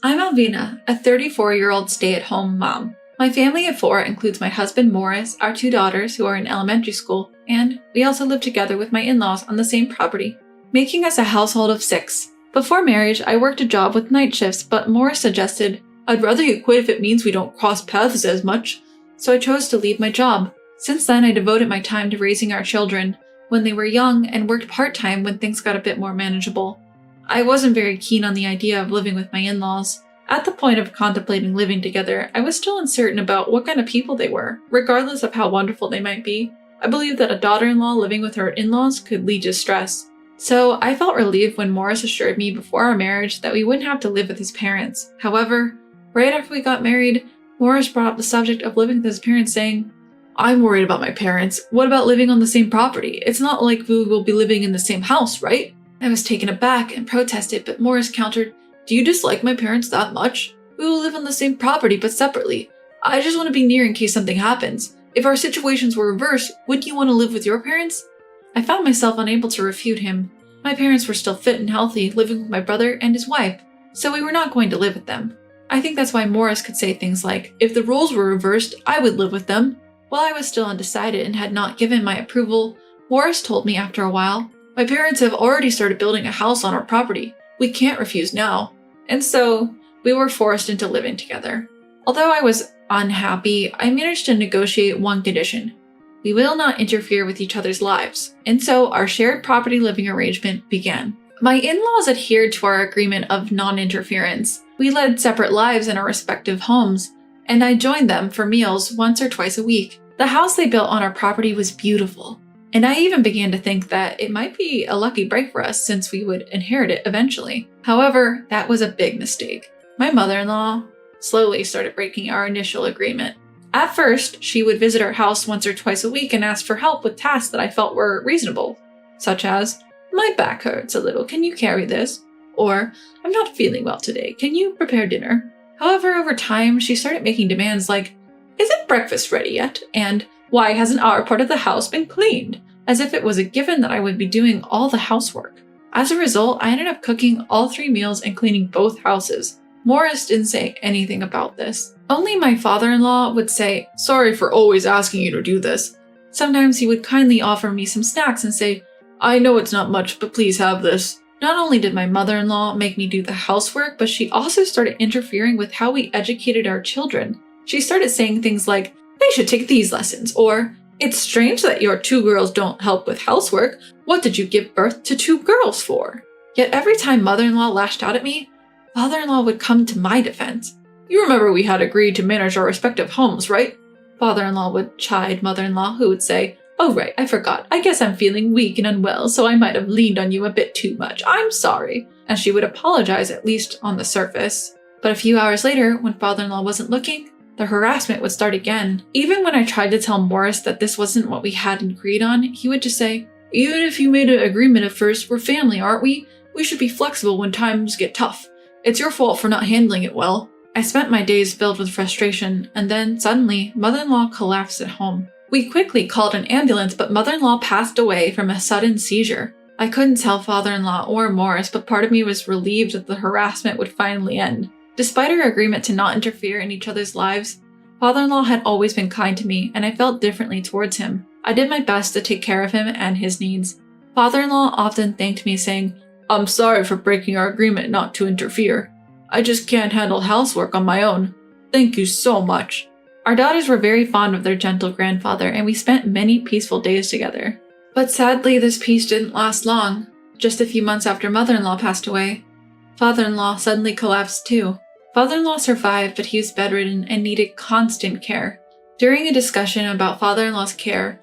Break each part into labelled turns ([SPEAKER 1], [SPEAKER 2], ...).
[SPEAKER 1] I'm Alvina, a 34-year-old stay-at-home mom. My family of 4 includes my husband Morris, our 2 daughters who are in elementary school, and we also live together with my in-laws on the same property, making us a household of 6. Before marriage, I worked a job with night shifts, but Morris suggested, "I'd rather you quit if it means we don't cross paths as much," so I chose to leave my job. Since then, I devoted my time to raising our children when they were young and worked part-time when things got a bit more manageable. I wasn't very keen on the idea of living with my in-laws. At the point of contemplating living together, I was still uncertain about what kind of people they were, regardless of how wonderful they might be. I believed that a daughter-in-law living with her in-laws could lead to stress. So I felt relieved when Morris assured me before our marriage that we wouldn't have to live with his parents. However, right after we got married, Morris brought up the subject of living with his parents, saying, "I'm worried about my parents. What about living on the same property? It's not like we will be living in the same house, right?" I was taken aback and protested, but Morris countered, "Do you dislike my parents that much? We will live on the same property but separately. I just want to be near in case something happens. If our situations were reversed, wouldn't you want to live with your parents?" I found myself unable to refute him. My parents were still fit and healthy, living with my brother and his wife, so we were not going to live with them. I think that's why Morris could say things like, "If the roles were reversed, I would live with them." While I was still undecided and had not given my approval, Morris told me after a while, "My parents have already started building a house on our property. We can't refuse now." And so, we were forced into living together. Although I was unhappy, I managed to negotiate one condition. We will not interfere with each other's lives. And so, our shared property living arrangement began. My in-laws adhered to our agreement of non-interference. We led separate lives in our respective homes, and I joined them for meals once or twice a week. The house they built on our property was beautiful, and I even began to think that it might be a lucky break for us since we would inherit it eventually. However, that was a big mistake. My mother-in-law slowly started breaking our initial agreement. At first, she would visit our house once or twice a week and ask for help with tasks that I felt were reasonable, such as, "My back hurts a little, can you carry this?" Or, "I'm not feeling well today, can you prepare dinner?" However, over time, she started making demands like, "Isn't breakfast ready yet?" And, "Why hasn't our part of the house been cleaned?" As if it was a given that I would be doing all the housework. As a result, I ended up cooking all 3 meals and cleaning both houses. Morris didn't say anything about this. Only my father-in-law would say, "Sorry for always asking you to do this." Sometimes he would kindly offer me some snacks and say, "I know it's not much, but please have this." Not only did my mother-in-law make me do the housework, but she also started interfering with how we educated our children. She started saying things like, "They should take these lessons," or, "It's strange that your 2 girls don't help with housework. What did you give birth to 2 girls for?" Yet every time mother-in-law lashed out at me, father-in-law would come to my defense. "You remember we had agreed to manage our respective homes, right?" Father-in-law would chide mother-in-law, who would say, "Oh right, I forgot. I guess I'm feeling weak and unwell, so I might have leaned on you a bit too much. I'm sorry." And she would apologize, at least on the surface. But a few hours later, when father-in-law wasn't looking, the harassment would start again. Even when I tried to tell Morris that this wasn't what we had agreed on, he would just say, "Even if you made an agreement at first, we're family, aren't we? We should be flexible when times get tough. It's your fault for not handling it well." I spent my days filled with frustration, and then, suddenly, mother-in-law collapsed at home. We quickly called an ambulance, but mother-in-law passed away from a sudden seizure. I couldn't tell father-in-law or Morris, but part of me was relieved that the harassment would finally end. Despite our agreement to not interfere in each other's lives, father-in-law had always been kind to me, and I felt differently towards him. I did my best to take care of him and his needs. Father-in-law often thanked me, saying, "I'm sorry for breaking our agreement not to interfere. I just can't handle housework on my own. Thank you so much." Our daughters were very fond of their gentle grandfather, and we spent many peaceful days together. But sadly, this peace didn't last long. Just a few months after mother-in-law passed away, father-in-law suddenly collapsed too. Father-in-law survived, but he was bedridden and needed constant care. During a discussion about father-in-law's care,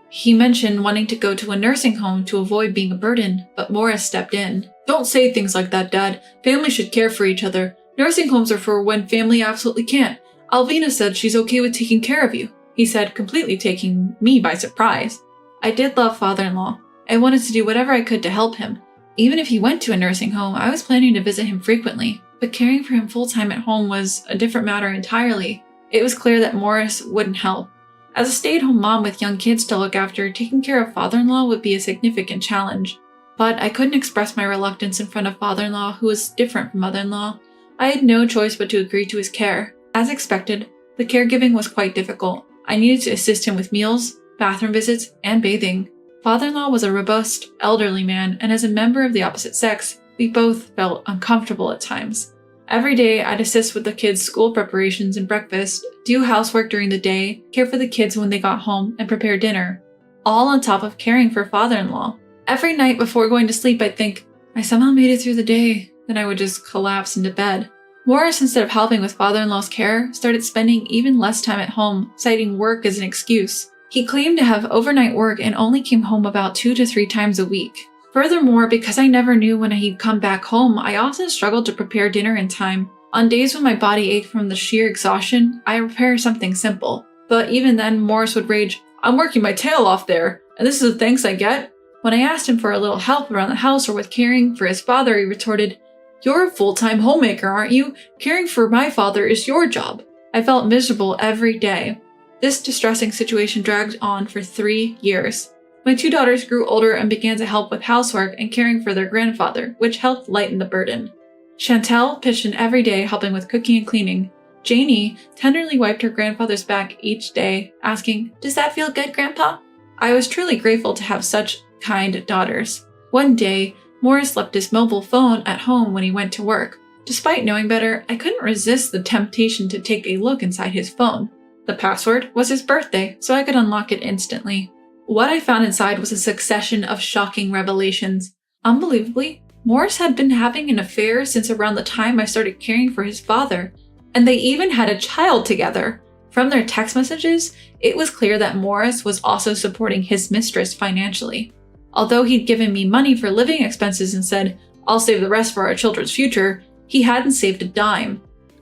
[SPEAKER 1] he mentioned wanting to go to a nursing home to avoid being a burden, but Morris stepped in. "Don't say things like that, Dad. Family should care for each other. Nursing homes are for when family absolutely can't. Alvina said she's okay with taking care of you," he said, completely taking me by surprise. I did love father-in-law. I wanted to do whatever I could to help him. Even if he went to a nursing home, I was planning to visit him frequently, but caring for him full-time at home was a different matter entirely. It was clear that Morris wouldn't help. As a stay-at-home mom with young kids to look after, taking care of father-in-law would be a significant challenge. But I couldn't express my reluctance in front of father-in-law, who was different from mother-in-law. I had no choice but to agree to his care. As expected, the caregiving was quite difficult. I needed to assist him with meals, bathroom visits, and bathing. Father-in-law was a robust, elderly man, and as a member of the opposite sex, we both felt uncomfortable at times. Every day, I'd assist with the kids' school preparations and breakfast, do housework during the day, care for the kids when they got home, and prepare dinner, all on top of caring for father-in-law. Every night before going to sleep, I'd think, I somehow made it through the day. Then I would just collapse into bed. Morris, instead of helping with father-in-law's care, started spending even less time at home, citing work as an excuse. He claimed to have overnight work and only came home about 2 to 3 times a week. Furthermore, because I never knew when he'd come back home, I often struggled to prepare dinner in time. On days when my body ached from the sheer exhaustion, I would prepare something simple. But even then, Morris would rage, I'm working my tail off there, and this is the thanks I get? When I asked him for a little help around the house or with caring for his father, he retorted, You're a full-time homemaker, aren't you? Caring for my father is your job. I felt miserable every day. This distressing situation dragged on for 3 years. My 2 daughters grew older and began to help with housework and caring for their grandfather, which helped lighten the burden. Chantel pitched in every day helping with cooking and cleaning. Janie tenderly wiped her grandfather's back each day, asking, Does that feel good, Grandpa? I was truly grateful to have such kind daughters. One day, Morris left his mobile phone at home when he went to work. Despite knowing better, I couldn't resist the temptation to take a look inside his phone. The password was his birthday, so I could unlock it instantly. What I found inside was a succession of shocking revelations. Unbelievably, Morris had been having an affair since around the time I started caring for his father, and they even had a child together. From their text messages, it was clear that Morris was also supporting his mistress financially. Although he'd given me money for living expenses and said, I'll save the rest for our children's future, he hadn't saved a dime.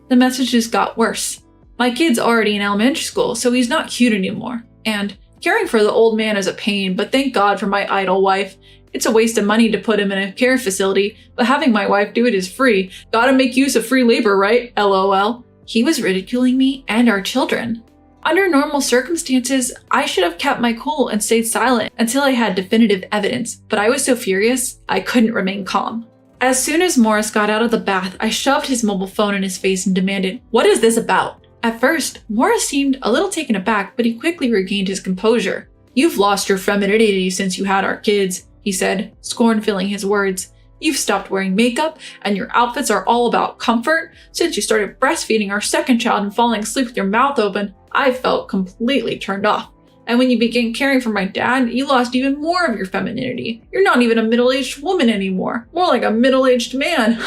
[SPEAKER 1] The messages got worse. My kid's already in elementary school, so he's not cute anymore. And caring for the old man is a pain, but thank God for my idle wife. It's a waste of money to put him in a care facility, but having my wife do it is free. Gotta make use of free labor, right? LOL. He was ridiculing me and our children. Under normal circumstances, I should have kept my cool and stayed silent until I had definitive evidence, but I was so furious, I couldn't remain calm. As soon as Morris got out of the bath, I shoved his mobile phone in his face and demanded, What is this about? At first, Morris seemed a little taken aback, but he quickly regained his composure. You've lost your femininity since you had our kids, he said, scorn filling his words. You've stopped wearing makeup, and your outfits are all about comfort. Since you started breastfeeding our second child and falling asleep with your mouth open, I felt completely turned off. And when you began caring for my dad, you lost even more of your femininity. You're not even a middle-aged woman anymore, more like a middle-aged man.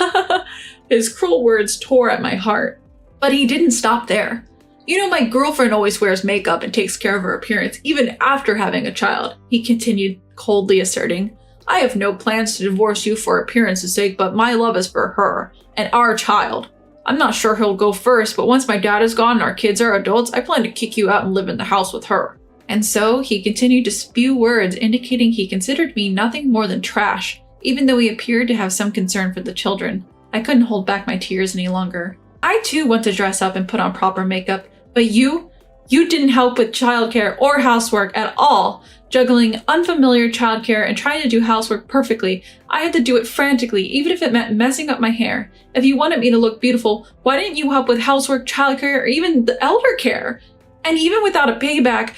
[SPEAKER 1] His cruel words tore at my heart. But he didn't stop there. You know, my girlfriend always wears makeup and takes care of her appearance, even after having a child, he continued, coldly asserting. I have no plans to divorce you for appearance's sake, but my love is for her and our child. I'm not sure who'll go first, but once my dad is gone and our kids are adults, I plan to kick you out and live in the house with her. And so he continued to spew words indicating he considered me nothing more than trash, even though he appeared to have some concern for the children. I couldn't hold back my tears any longer. I too want to dress up and put on proper makeup, but you didn't help with childcare or housework at all. Juggling unfamiliar childcare and trying to do housework perfectly, I had to do it frantically, even if it meant messing up my hair. If you wanted me to look beautiful, why didn't you help with housework, childcare, or even the elder care? And even without a payback,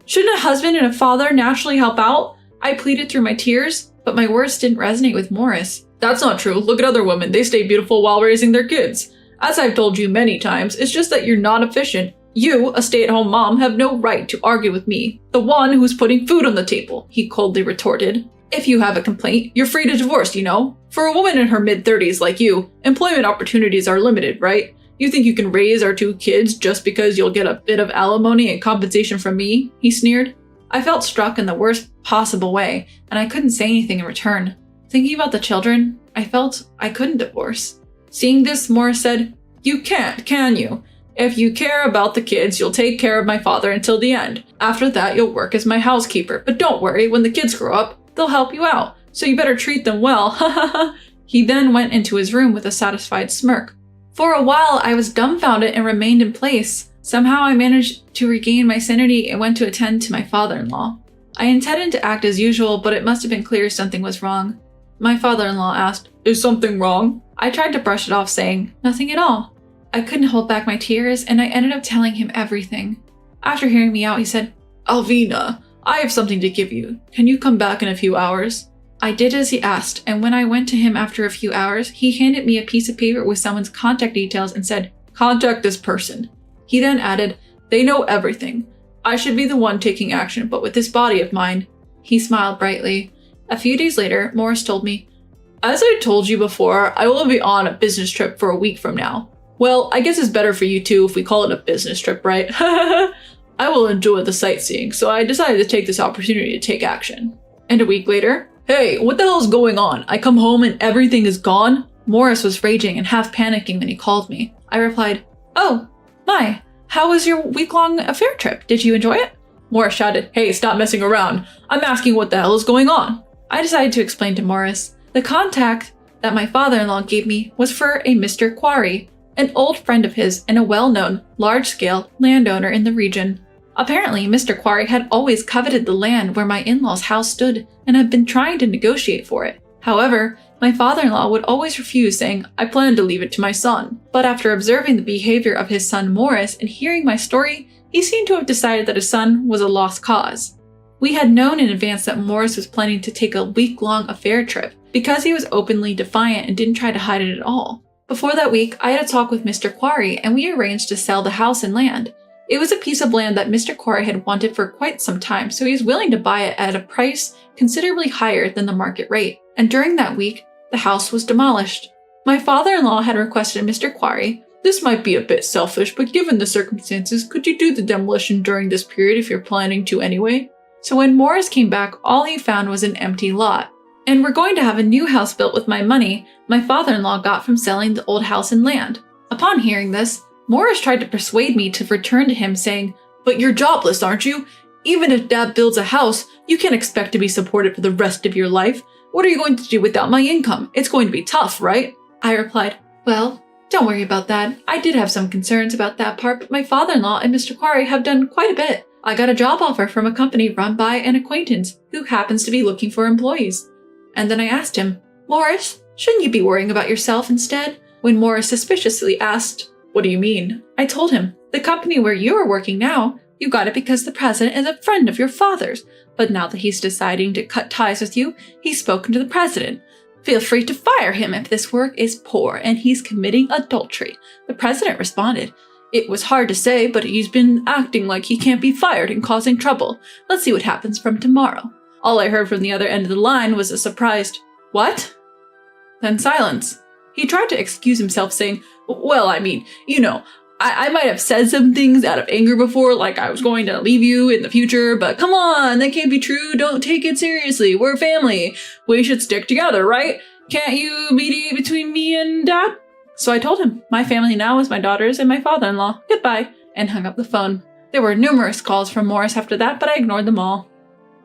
[SPEAKER 1] shouldn't a husband and a father naturally help out? I pleaded through my tears, but my words didn't resonate with Morris. That's not true. Look at other women. They stay beautiful while raising their kids. As I've told you many times, it's just that you're not efficient. You, a stay-at-home mom, have no right to argue with me, the one who's putting food on the table, he coldly retorted. If you have a complaint, you're free to divorce, you know? For a woman in her mid-30s like you, employment opportunities are limited, right? You think you can raise our 2 kids just because you'll get a bit of alimony and compensation from me? He sneered. I felt struck in the worst possible way, and I couldn't say anything in return. Thinking about the children, I felt I couldn't divorce. Seeing this, Morris said, You can't, can you? If you care about the kids, you'll take care of my father until the end. After that, you'll work as my housekeeper. But don't worry, when the kids grow up, they'll help you out. So you better treat them well. Ha ha ha. He then went into his room with a satisfied smirk. For a while, I was dumbfounded and remained in place. Somehow I managed to regain my sanity and went to attend to my father-in-law. I intended to act as usual, but it must have been clear something was wrong. My father-in-law asked, "Is something wrong?" I tried to brush it off, saying, "Nothing at all." I couldn't hold back my tears, and I ended up telling him everything. After hearing me out, he said, "Alvina, I have something to give you. Can you come back in a few hours?" I did as he asked, and when I went to him after a few hours, he handed me a piece of paper with someone's contact details and said, "Contact this person." He then added, "They know everything. I should be the one taking action, but with this body of mine." He smiled brightly. A few days later, Morris told me, "As I told you before, I will be on a business trip for a week from now. Well, I guess it's better for you too if we call it a business trip, right? I will enjoy the sightseeing, so I decided to take this opportunity to take action." And a week later, "Hey, what the hell is going on? I come home and everything is gone?" Morris was raging and half panicking when he called me. I replied, "Oh, my, how was your week-long affair trip? Did you enjoy it?" Morris shouted, "Hey, stop messing around. I'm asking what the hell is going on." I decided to explain to Morris. The contact that my father-in-law gave me was for a Mr. Quarry, an old friend of his and a well-known, large-scale landowner in the region. Apparently, Mr. Quarry had always coveted the land where my in-laws' house stood and had been trying to negotiate for it. However, my father-in-law would always refuse, saying, "I plan to leave it to my son." But after observing the behavior of his son Morris and hearing my story, he seemed to have decided that his son was a lost cause. We had known in advance that Morris was planning to take a week-long affair trip because he was openly defiant and didn't try to hide it at all. Before that week, I had a talk with Mr. Quarry and we arranged to sell the house and land. It was a piece of land that Mr. Quarry had wanted for quite some time, so he was willing to buy it at a price considerably higher than the market rate. And during that week, the house was demolished. My father-in-law had requested Mr. Quarry, "This might be a bit selfish, but given the circumstances, could you do the demolition during this period if you're planning to anyway?" So when Morris came back, all he found was an empty lot. And we're going to have a new house built with my money my father-in-law got from selling the old house and land. Upon hearing this, Morris tried to persuade me to return to him, saying, "But you're jobless, aren't you? Even if Dad builds a house, you can't expect to be supported for the rest of your life. What are you going to do without my income? It's going to be tough, right?" I replied, "Well, don't worry about that. I did have some concerns about that part, but my father-in-law and Mr. Quarry have done quite a bit. I got a job offer from a company run by an acquaintance who happens to be looking for employees." And then I asked him, "Morris, shouldn't you be worrying about yourself instead?" When Morris suspiciously asked, "What do you mean?" I told him, "The company where you are working now, you got it because the president is a friend of your father's. But now that he's deciding to cut ties with you, he's spoken to the president. Feel free to fire him if this work is poor and he's committing adultery." The president responded, "It was hard to say, but he's been acting like he can't be fired and causing trouble. Let's see what happens from tomorrow." All I heard from the other end of the line was a surprised, "What?" Then silence. He tried to excuse himself, saying, "Well, I mean, I might have said some things out of anger before, like I was going to leave you in the future, but come on, that can't be true. Don't take it seriously. We're family. We should stick together, right? Can't you mediate between me and Dad?" So I told him, my family now is my daughters and my father-in-law. Goodbye, and hung up the phone. There were numerous calls from Morris after that, but I ignored them all.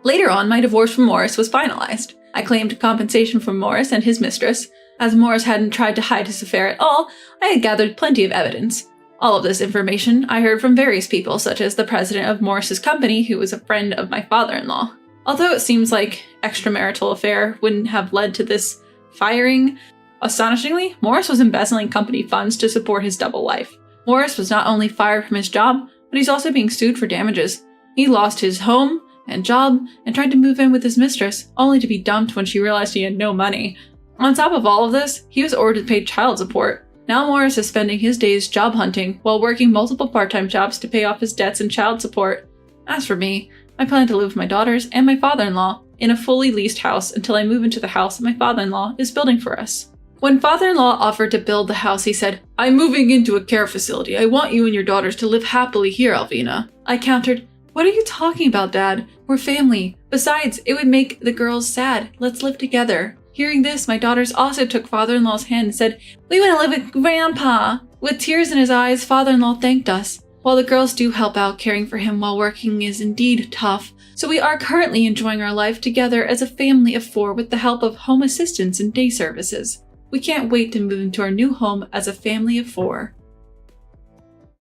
[SPEAKER 1] Later on, my divorce from Morris was finalized. I claimed compensation from Morris and his mistress. As Morris hadn't tried to hide his affair at all, I had gathered plenty of evidence. All of this information I heard from various people, such as the president of Morris's company, who was a friend of my father-in-law. Although it seems like extramarital affair wouldn't have led to this firing, astonishingly, Morris was embezzling company funds to support his double life. Morris was not only fired from his job, but he's also being sued for damages. He lost his home and job and tried to move in with his mistress, only to be dumped when she realized he had no money. On top of all of this, he was ordered to pay child support. Now Morris is spending his days job hunting while working multiple part-time jobs to pay off his debts and child support. As for me, I plan to live with my daughters and my father-in-law in a fully leased house until I move into the house that my father-in-law is building for us. When father-in-law offered to build the house, he said, "I'm moving into a care facility. I want you and your daughters to live happily here, Alvina." I countered, "What are you talking about, Dad? We're family. Besides, it would make the girls sad. Let's live together." Hearing this, my daughters also took father-in-law's hand and said, "We want to live with Grandpa." With tears in his eyes, father-in-law thanked us. While the girls do help out, caring for him while working is indeed tough, so we are currently enjoying our life together as a family of 4 with the help of home assistants and day services. We can't wait to move into our new home as a family of 4.